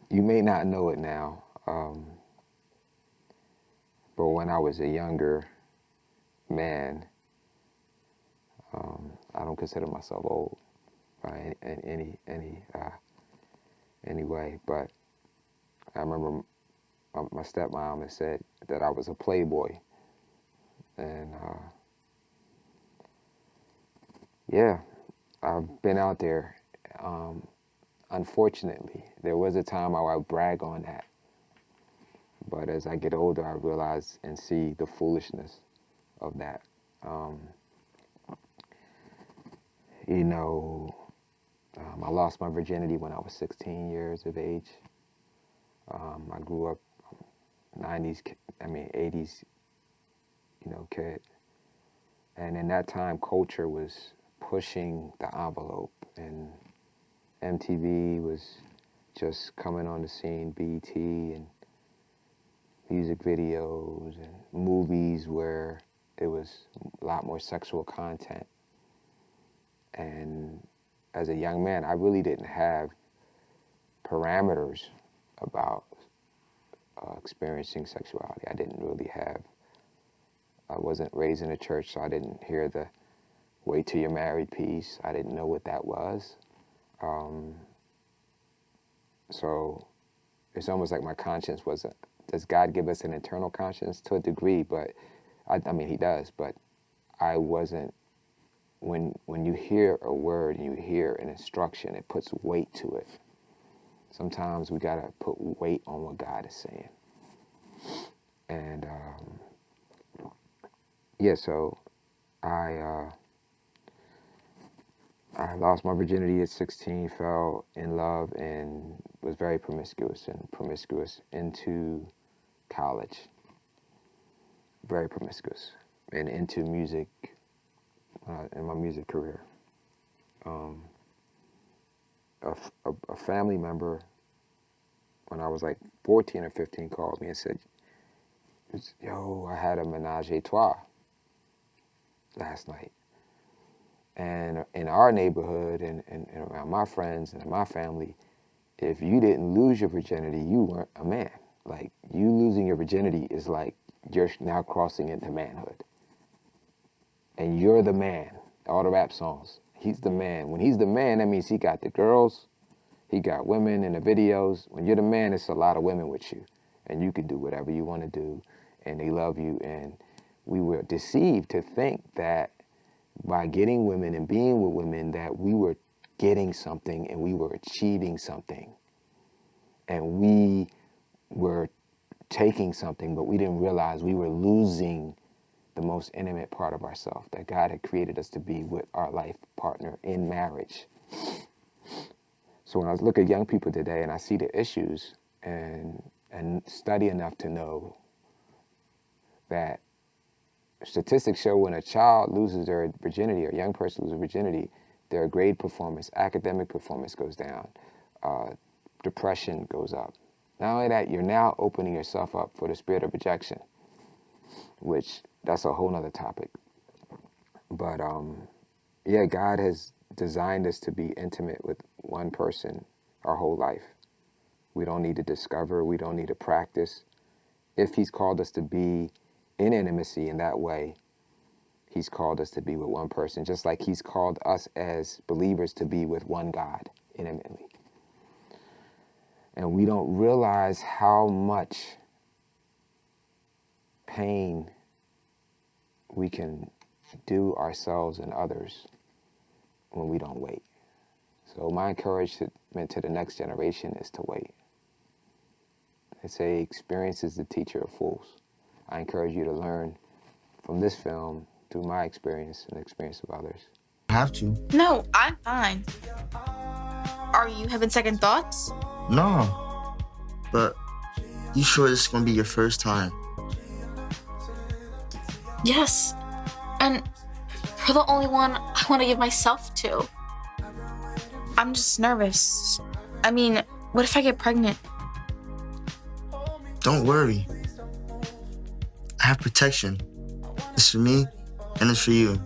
You may not know it now, but when I was a younger man, I don't consider myself old by any way, but I remember my stepmom had said that I was a playboy, and yeah, I've been out there. Unfortunately, there was a time I would brag on that, but as I get older, I realize and see the foolishness of that. You know, I lost my virginity when I was 16 years of age. I grew up 80s, kid. And in that time, culture was pushing the envelope, and MTV was just coming on the scene, BET, and music videos and movies where it was a lot more sexual content. And as a young man, I really didn't have parameters about experiencing sexuality. I wasn't raised in a church, so I didn't hear the wait till you're married piece. I didn't know what that was. So it's almost like my conscience wasn't, does God give us an internal conscience? To a degree, but I mean, he does, but I wasn't, when you hear a word and you hear an instruction, it puts weight to it. Sometimes we gotta put weight on what God is saying. And yeah, so I lost my virginity at 16, fell in love, and was very promiscuous into college. Very promiscuous, and into music, in my music career. A family member, when I was like 14 or 15, called me and said, yo, I had a menage a trois last night. And in our neighborhood and around my friends and my family, if you didn't lose your virginity, you weren't a man. Like, you losing your virginity is like you're now crossing into manhood. And you're the man. All the rap songs, he's the man. When he's the man, that means he got the girls, he got women in the videos. When you're the man, it's a lot of women with you. And you can do whatever you want to do, and they love you. And we were deceived to think that by getting women and being with women, that we were getting something and we were achieving something. And we were taking something, but we didn't realize we were losing the most intimate part of ourselves that God had created us to be with our life partner in marriage. So when I look at young people today and I see the issues and study enough to know that statistics show when a child loses their virginity, or a young person loses virginity, their grade performance, academic performance goes down, depression goes up. Not only that, you're now opening yourself up for the spirit of rejection, which that's a whole nother topic. But yeah, God has designed us to be intimate with one person our whole life. We don't need to discover, we don't need to practice. If he's called us to be in intimacy in that way, he's called us to be with one person, just like he's called us as believers to be with one God intimately. And we don't realize how much pain we can do ourselves and others when we don't wait. So my encouragement to the next generation is to wait. They say experience is the teacher of fools. I encourage you to learn from this film through my experience and the experience of others. Have to. No, I'm fine. Are you having second thoughts? No. But you sure this is gonna be your first time? Yes. And you're the only one I want to give myself to. I'm just nervous. I mean, what if I get pregnant? Don't worry. I have protection. It's for me and it's for you.